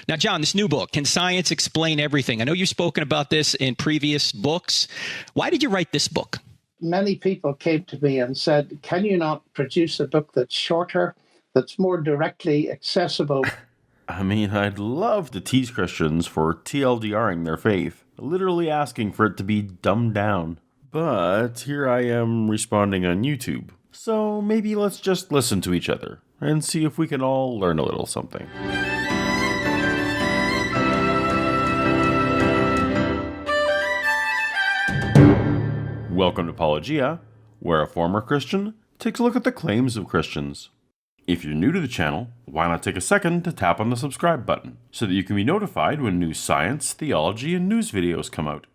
Now, John, this new book, Can Science Explain Everything? I know you've spoken about this in previous books. Why did you write this book? Many people came to me and said, can you not produce a book that's shorter, that's more directly accessible? I mean, I'd love to tease Christians for TLDRing their faith, literally asking for it to be dumbed down. But here I am responding on YouTube. So maybe let's just listen to each other and see if we can all learn a little something. Welcome to Paulogia, where a former Christian takes a look at the claims of Christians. If you're new to the channel, why not take a second to tap on the subscribe button so that you can be notified when new science, theology, and news videos come out.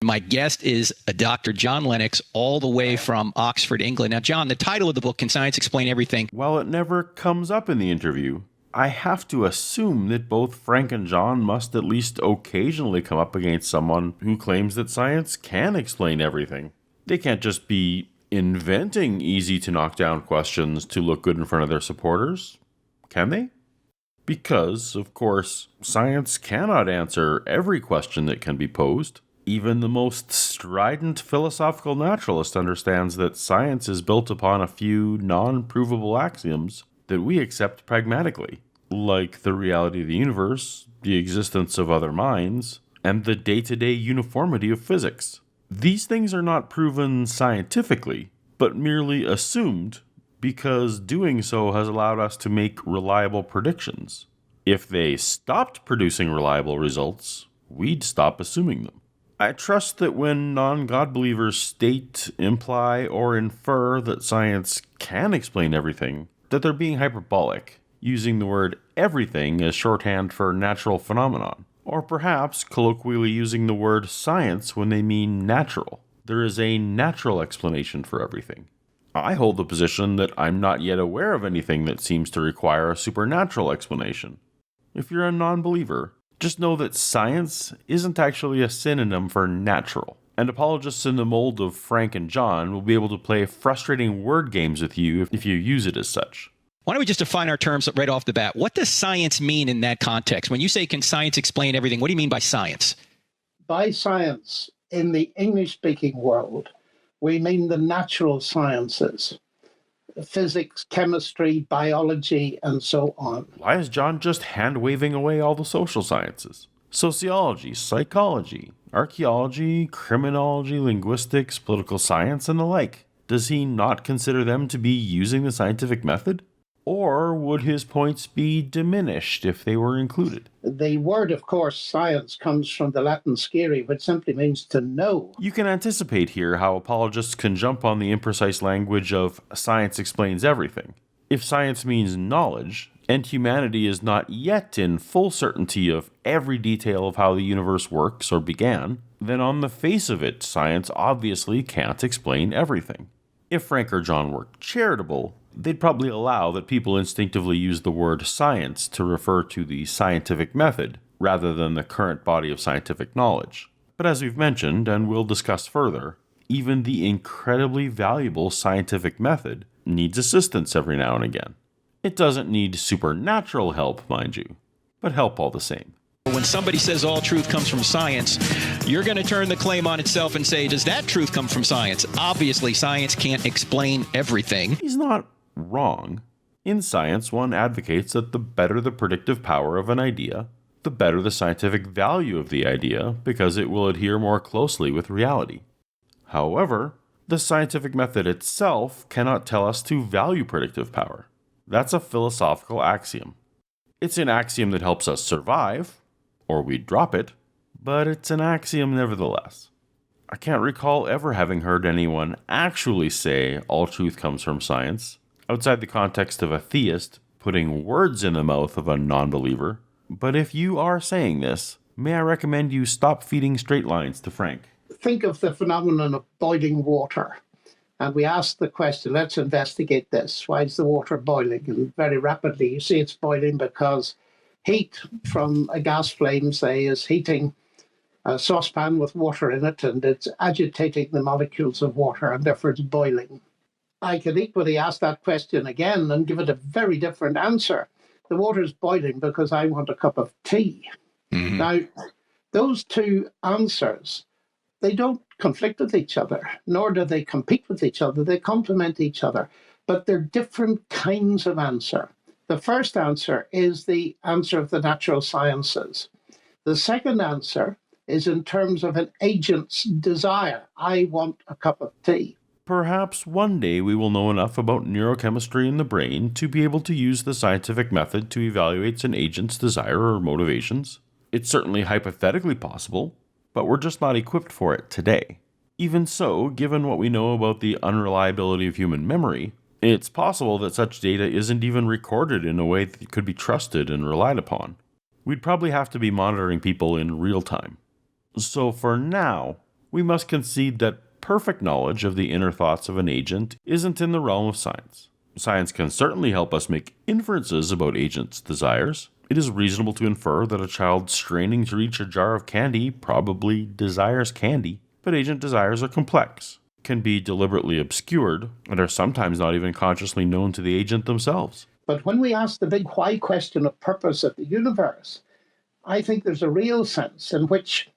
My guest is Dr. John Lennox, all the way from Oxford, England. Now, John, the title of the book, Can Science Explain Everything? While it never comes up in the interview, I have to assume that both Frank and John must at least occasionally come up against someone who claims that science can explain everything. They can't just be inventing easy-to-knock-down questions to look good in front of their supporters, can they? Because, of course, science cannot answer every question that can be posed. Even the most strident philosophical naturalist understands that science is built upon a few non-provable axioms that we accept pragmatically, like the reality of the universe, the existence of other minds, and the day-to-day uniformity of physics. These things are not proven scientifically, but merely assumed because doing so has allowed us to make reliable predictions. If they stopped producing reliable results, we'd stop assuming them. I trust that when non-God believers state, imply, or infer that science can explain everything, that they're being hyperbolic, using the word everything as shorthand for natural phenomenon. Or perhaps colloquially using the word science when they mean natural. There is a natural explanation for everything. I hold the position that I'm not yet aware of anything that seems to require a supernatural explanation. If you're a non-believer, just know that science isn't actually a synonym for natural. And apologists in the mold of Frank and John will be able to play frustrating word games with you if you use it as such. Why don't we just define our terms right off the bat? What does science mean in that context? When you say, can science explain everything, what do you mean by science? By science, in the English-speaking world, we mean the natural sciences, physics, chemistry, biology, and so on. Why is John just hand-waving away all the social sciences? Sociology, psychology, archaeology, criminology, linguistics, political science, and the like. Does he not consider them to be using the scientific method? Or would his points be diminished if they were included? The word, of course, science, comes from the Latin scere, which simply means to know. You can anticipate here how apologists can jump on the imprecise language of science explains everything. If science means knowledge, and humanity is not yet in full certainty of every detail of how the universe works or began, then on the face of it, science obviously can't explain everything. If Frank or John were charitable, they'd probably allow that people instinctively use the word science to refer to the scientific method, rather than the current body of scientific knowledge. But as we've mentioned, and we'll discuss further, even the incredibly valuable scientific method needs assistance every now and again. It doesn't need supernatural help, mind you, but help all the same. When somebody says all truth comes from science, you're going to turn the claim on itself and say, does that truth come from science? Obviously, science can't explain everything. He's not wrong. In science, one advocates that the better the predictive power of an idea, the better the scientific value of the idea, because it will adhere more closely with reality. However, the scientific method itself cannot tell us to value predictive power. That's a philosophical axiom. It's an axiom that helps us survive, or we drop it, but it's an axiom nevertheless. I can't recall ever having heard anyone actually say all truth comes from science, outside the context of a theist putting words in the mouth of a non-believer. But if you are saying this, may I recommend you stop feeding straight lines to Frank. Think of the phenomenon of boiling water. And we ask the question, let's investigate this. Why is the water boiling? And very rapidly, you see it's boiling because heat from a gas flame, say, is heating a saucepan with water in it, and it's agitating the molecules of water, and therefore it's boiling. I could equally ask that question again and give it a very different answer. the water's boiling because I want a cup of tea. Mm-hmm. Now, those two answers, they don't conflict with each other, nor do they compete with each other. They complement each other, but they're different kinds of answer. The first answer is the answer of the natural sciences. The second answer is in terms of an agent's desire. I want a cup of tea. Perhaps one day we will know enough about neurochemistry in the brain to be able to use the scientific method to evaluate an agent's desire or motivations. It's certainly hypothetically possible, but we're just not equipped for it today. Even so, given what we know about the unreliability of human memory, it's possible that such data isn't even recorded in a way that could be trusted and relied upon. We'd probably have to be monitoring people in real time. So for now, we must concede that perfect knowledge of the inner thoughts of an agent isn't in the realm of science. Science can certainly help us make inferences about agents' desires. It is reasonable to infer that a child straining to reach a jar of candy probably desires candy, but agent desires are complex, can be deliberately obscured, and are sometimes not even consciously known to the agent themselves. But when we ask the big why question of purpose of the universe, I think there's a real sense in which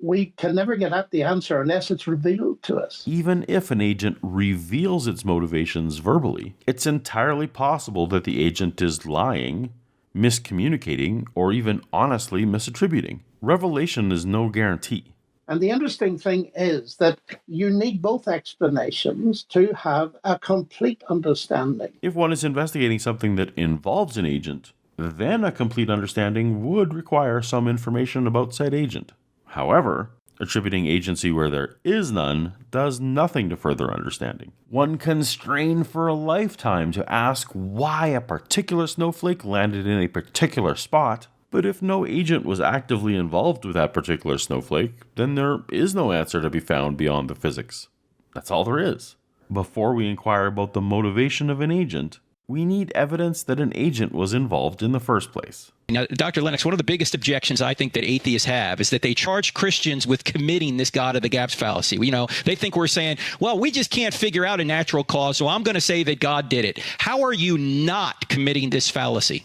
we can never get at the answer unless it's revealed to us. Even if an agent reveals its motivations verbally, it's entirely possible that the agent is lying, miscommunicating, or even honestly misattributing. Revelation is no guarantee. And the interesting thing is that you need both explanations to have a complete understanding. If one is investigating something that involves an agent, then a complete understanding would require some information about said agent. However, attributing agency where there is none does nothing to further understanding. One can strain for a lifetime to ask why a particular snowflake landed in a particular spot, but if no agent was actively involved with that particular snowflake, then there is no answer to be found beyond the physics. That's all there is. Before we inquire about the motivation of an agent, we need evidence that an agent was involved in the first place. Now, Dr. Lennox, one of the biggest objections I think that atheists have is that they charge Christians with committing this God of the Gaps Fallacy. They think we're saying, well, we just can't figure out a natural cause, so I'm going to say that God did it. How are you not committing this fallacy?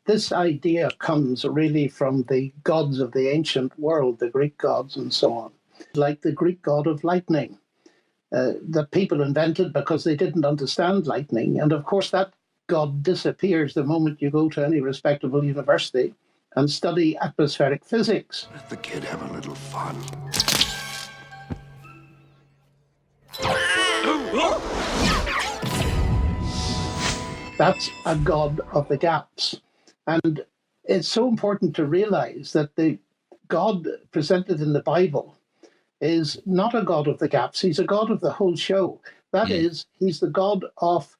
This idea comes really from the gods of the ancient world, the Greek gods and so on, like the Greek god of lightning that people invented because they didn't understand lightning. And of course, that God disappears the moment you go to any respectable university and study atmospheric physics. Let the kid have a little fun. That's a god of the gaps. And it's so important to realize that the God presented in the Bible is not a God of the gaps. He's a God of the whole show. That is, he's the God of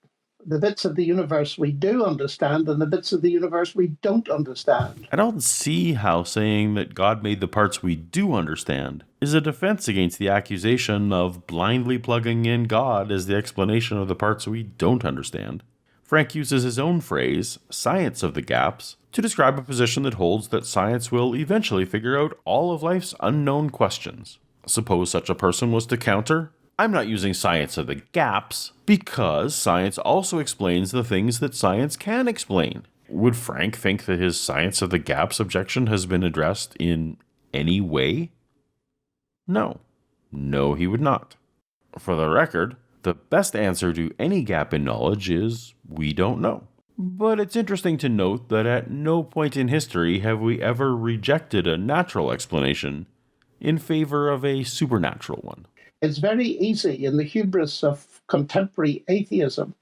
the bits of the universe we do understand and the bits of the universe we don't understand. I don't see how saying that God made the parts we do understand is a defense against the accusation of blindly plugging in God as the explanation of the parts we don't understand. Frank uses his own phrase, science of the gaps, to describe a position that holds that science will eventually figure out all of life's unknown questions. Suppose such a person was to counter, I'm not using science of the gaps because science also explains the things that science can explain. Would Frank think that his science of the gaps objection has been addressed in any way? No. No, he would not. For the record, the best answer to any gap in knowledge is we don't know. But it's interesting to note that at no point in history have we ever rejected a natural explanation in favor of a supernatural one. It's very easy in the hubris of contemporary atheism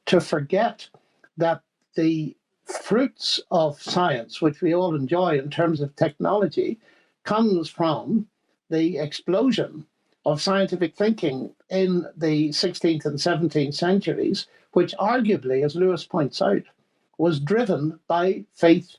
to forget that the fruits of science, which we all enjoy in terms of technology, comes from the explosion of scientific thinking in the 16th and 17th centuries, which arguably, as Lewis points out, was driven by faith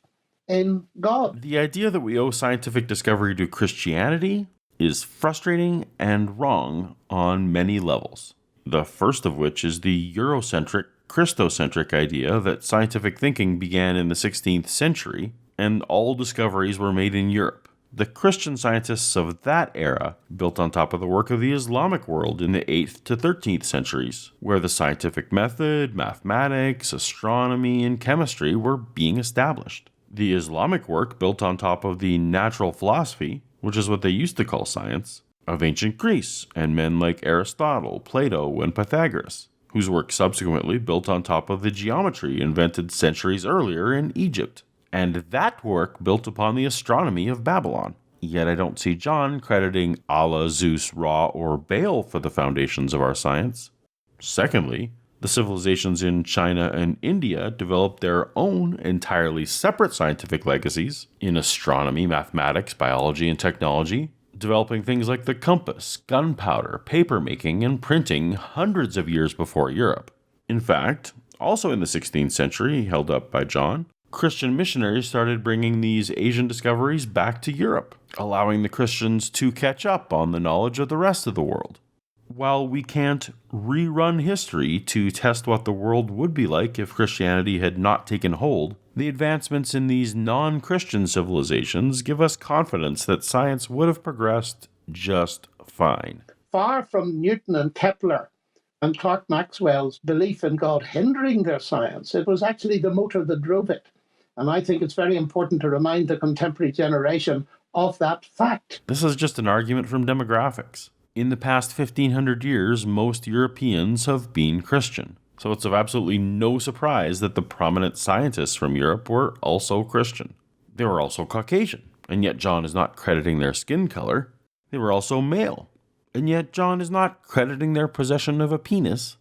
in God. The idea that we owe scientific discovery to Christianity is frustrating and wrong on many levels. The first of which is the Eurocentric, Christocentric idea that scientific thinking began in the 16th century and all discoveries were made in Europe. the Christian scientists of that era built on top of the work of the Islamic world in the 8th to 13th centuries, where the scientific method, mathematics, astronomy, and chemistry were being established. The Islamic work built on top of the natural philosophy, which is what they used to call science, of ancient Greece and men like Aristotle, Plato, and Pythagoras, whose work subsequently built on top of the geometry invented centuries earlier in Egypt. And that work built upon the astronomy of Babylon. Yet I don't see John crediting Allah, Zeus, Ra, or Baal for the foundations of our science. Secondly, the civilizations in China and India developed their own entirely separate scientific legacies in astronomy, mathematics, biology, and technology, developing things like the compass, gunpowder, papermaking, and printing hundreds of years before Europe. In fact, also in the 16th century, held up by John, Christian missionaries started bringing these Asian discoveries back to Europe, allowing the Christians to catch up on the knowledge of the rest of the world. While we can't rerun history to test what the world would be like if Christianity had not taken hold, the advancements in these non-Christian civilizations give us confidence that science would have progressed just fine. Far from Newton and Kepler and Clerk Maxwell's belief in God hindering their science, it was actually the motor that drove it. And I think it's very important to remind the contemporary generation of that fact. This is just an argument from demographics. In the past 1500 years, most Europeans have been Christian. So it's of absolutely no surprise that the prominent scientists from Europe were also Christian. They were also Caucasian, and yet John is not crediting their skin color. They were also male, and yet John is not crediting their possession of a penis.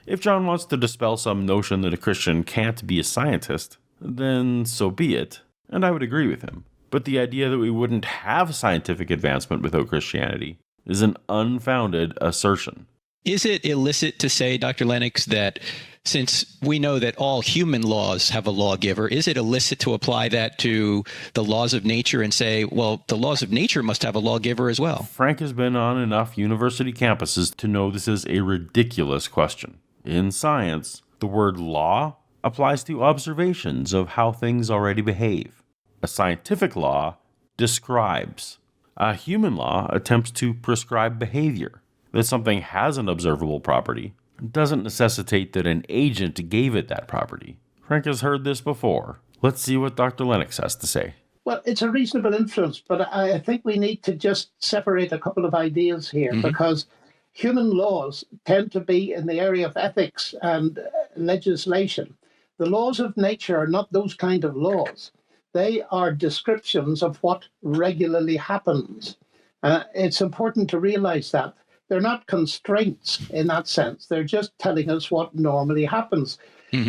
If John wants to dispel some notion that a Christian can't be a scientist, then so be it, and I would agree with him. But the idea that we wouldn't have scientific advancement without Christianity is an unfounded assertion. Is it illicit to say, Dr. Lennox, that since we know that all human laws have a lawgiver, is it illicit to apply that to the laws of nature and say, well, the laws of nature must have a lawgiver as well? Frank has been on enough university campuses to know this is a ridiculous question. In science, the word law applies to observations of how things already behave. A scientific law describes. A human law attempts to prescribe behavior. That something has an observable property doesn't necessitate that an agent gave it that property. Frank has heard this before. Let's see what Dr. Lennox has to say. Well, it's a reasonable inference, but I think we need to just separate a couple of ideas here because human laws tend to be in the area of ethics and legislation. The laws of nature are not those kind of laws. They are descriptions of what regularly happens. It's important to realize that. They're not constraints in that sense. They're just telling us what normally happens.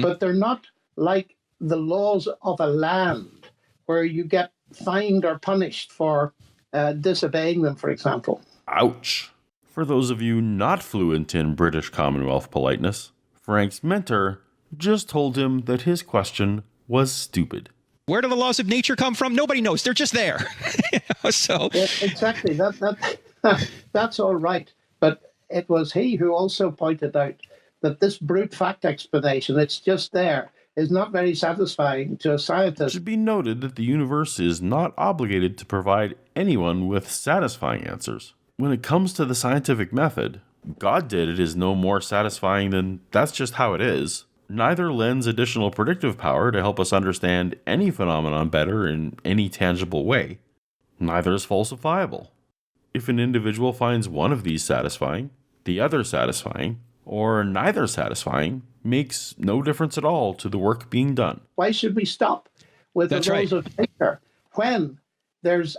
But they're not like the laws of a land where you get fined or punished for disobeying them, for example. Ouch. For those of you not fluent in British Commonwealth politeness, Frank's mentor just told him that his question was stupid. Where do the laws of nature come from? Nobody knows. They're just there. So Yeah, exactly. That's all right. But it was he who also pointed out that this brute fact explanation, it's just there, is not very satisfying to a It scientist. should be noted that the universe is not obligated to provide anyone with satisfying answers. When it comes to the scientific method, God did it is no more satisfying than that's just how it is. Neither lends additional predictive power to help us understand any phenomenon better in any tangible way. Neither is falsifiable. If an individual finds one of these satisfying, the other satisfying, or neither satisfying, makes no difference at all to the work being done. Why should we stop with That's the laws of nature when there's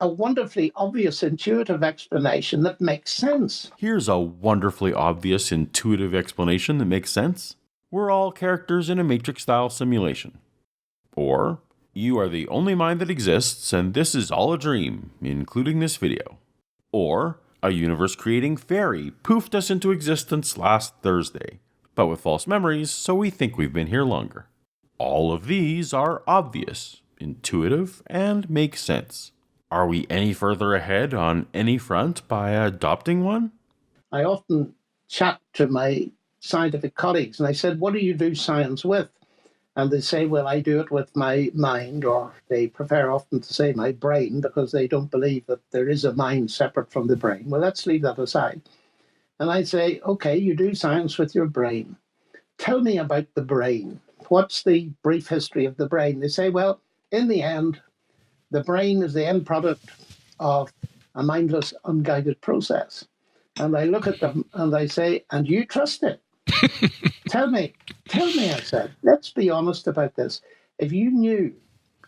a wonderfully obvious intuitive explanation that makes sense? Here's a wonderfully obvious intuitive explanation that makes sense. We're all characters in a Matrix-style simulation. Or, you are the only mind that exists, and this is all a dream, including this video. Or, a universe-creating fairy poofed us into existence last Thursday, but with false memories, so we think we've been here longer. All of these are obvious, intuitive, and make sense. Are we any further ahead on any front by adopting one? I often chat to my scientific colleagues and I said, what do you do science with? And they say, well, I do it with my mind, or they prefer often to say my brain because they don't believe that there is a mind separate from the brain. Well, let's leave that aside. And I say, okay, you do science with your brain. Tell me about the brain. What's the brief history of the brain? They say, well, in the end, the brain is the end product of a mindless, unguided process. And I look at them and I say, and you trust it? Tell me, I said, let's be honest about this. If you knew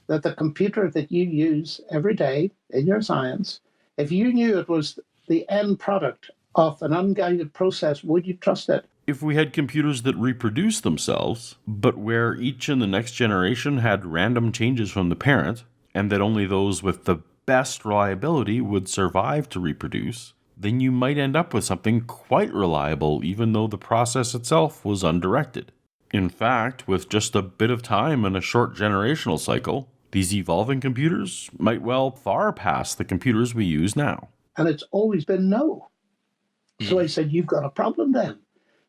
that the computer that you use every day in your science, if you knew it was the end product of an unguided process, would you trust it? If we had computers that reproduce themselves, but where each in the next generation had random changes from the parent, and that only those with the best reliability would survive to reproduce, then you might end up with something quite reliable even though the process itself was undirected. In fact, with just a bit of time and a short generational cycle, these evolving computers might well far pass the computers we use now. And it's always been no. So I said, you've got a problem then,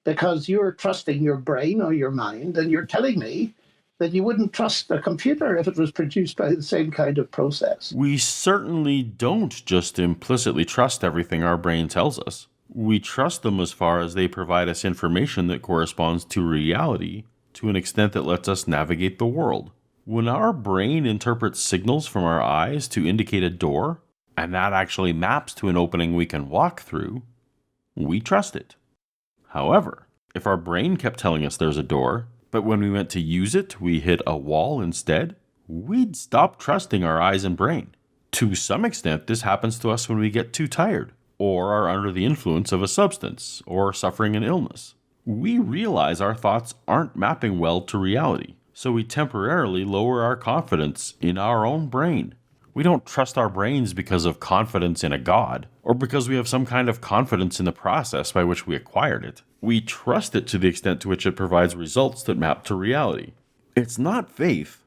because you're trusting your brain or your mind, and you're telling me that you wouldn't trust a computer if it was produced by the same kind of process. We certainly don't just implicitly trust everything our brain tells us. We trust them as far as they provide us information that corresponds to reality to an extent that lets us navigate the world. When our brain interprets signals from our eyes to indicate a door, and that actually maps to an opening we can walk through, we trust it. However, if our brain kept telling us there's a door, but when we went to use it, we hit a wall instead, we'd stop trusting our eyes and brain. To some extent, this happens to us when we get too tired, or are under the influence of a substance, or suffering an illness. We realize our thoughts aren't mapping well to reality, so we temporarily lower our confidence in our own brain. We don't trust our brains because of confidence in a god, or because we have some kind of confidence in the process by which we acquired it. We trust it to the extent to which it provides results that map to reality. It's not faith,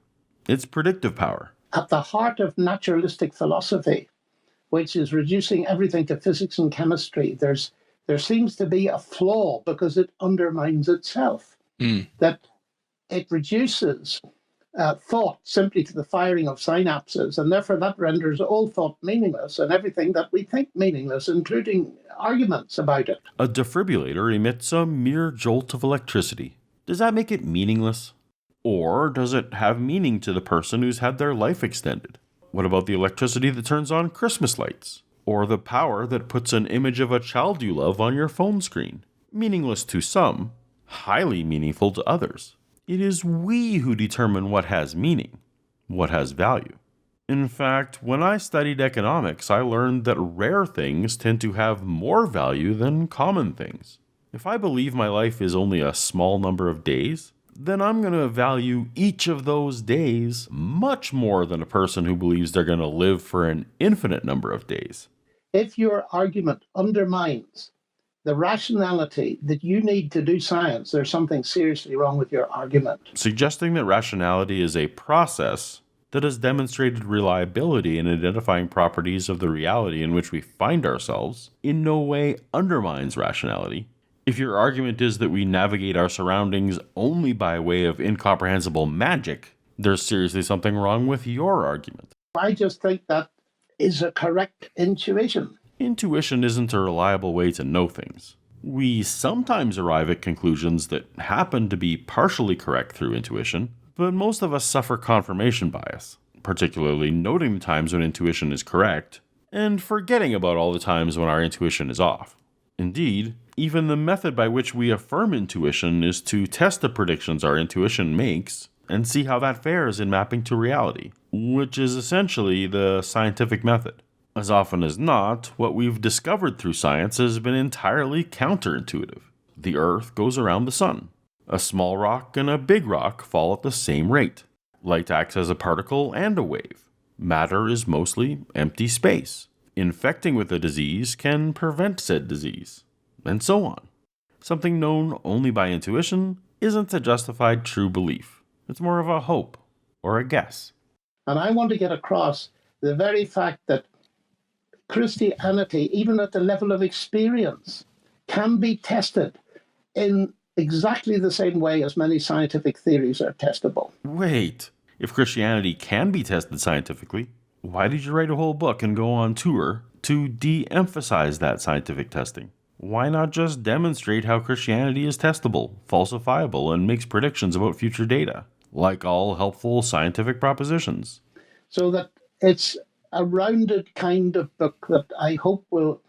it's predictive power. At the heart of naturalistic philosophy, which is reducing everything to physics and chemistry, there seems to be a flaw because it undermines itself. That it reduces thought simply to the firing of synapses, and therefore that renders all thought meaningless and everything that we think meaningless, including arguments about it. A defibrillator emits a mere jolt of electricity. Does that make it meaningless? Or does it have meaning to the person who's had their life extended? What about the electricity that turns on Christmas lights? Or the power that puts an image of a child you love on your phone screen? Meaningless to some, highly meaningful to others. It is we who determine what has meaning, what has value. In fact, when I studied economics, I learned that rare things tend to have more value than common things. If I believe my life is only a small number of days, then I'm going to value each of those days much more than a person who believes they're going to live for an infinite number of days. If your argument undermines the rationality that you need to do science, there's something seriously wrong with your argument. Suggesting that rationality is a process that has demonstrated reliability in identifying properties of the reality in which we find ourselves in no way undermines rationality. If your argument is that we navigate our surroundings only by way of incomprehensible magic, there's seriously something wrong with your argument. I just think that is a correct intuition. Intuition isn't a reliable way to know things. We sometimes arrive at conclusions that happen to be partially correct through intuition, but most of us suffer confirmation bias, particularly noting the times when intuition is correct, and forgetting about all the times when our intuition is off. Indeed, even the method by which we affirm intuition is to test the predictions our intuition makes and see how that fares in mapping to reality, which is essentially the scientific method. As often as not, what we've discovered through science has been entirely counterintuitive. The Earth goes around the Sun. A small rock and a big rock fall at the same rate. Light acts as a particle and a wave. Matter is mostly empty space. Infecting with a disease can prevent said disease, and so on. Something known only by intuition isn't a justified true belief. It's more of a hope or a guess. And I want to get across the very fact that Christianity, even at the level of experience, can be tested in exactly the same way as many scientific theories are testable. Wait, if Christianity can be tested scientifically, why did you write a whole book and go on tour to de-emphasize that scientific testing? Why not just demonstrate how Christianity is testable, falsifiable, and makes predictions about future data, like all helpful scientific propositions? So that it's a rounded kind of book that I hope will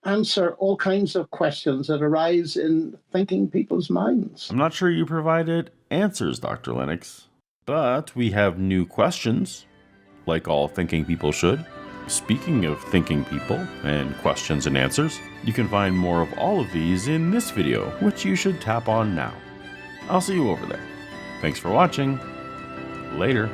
answer all kinds of questions that arise in thinking people's minds. I'm not sure you provided answers, Dr. Lennox, but we have new questions, like all thinking people should. Speaking of thinking people and questions and answers, you can find more of all of these in this video, which you should tap on now. I'll see you over there. Thanks for watching. Later.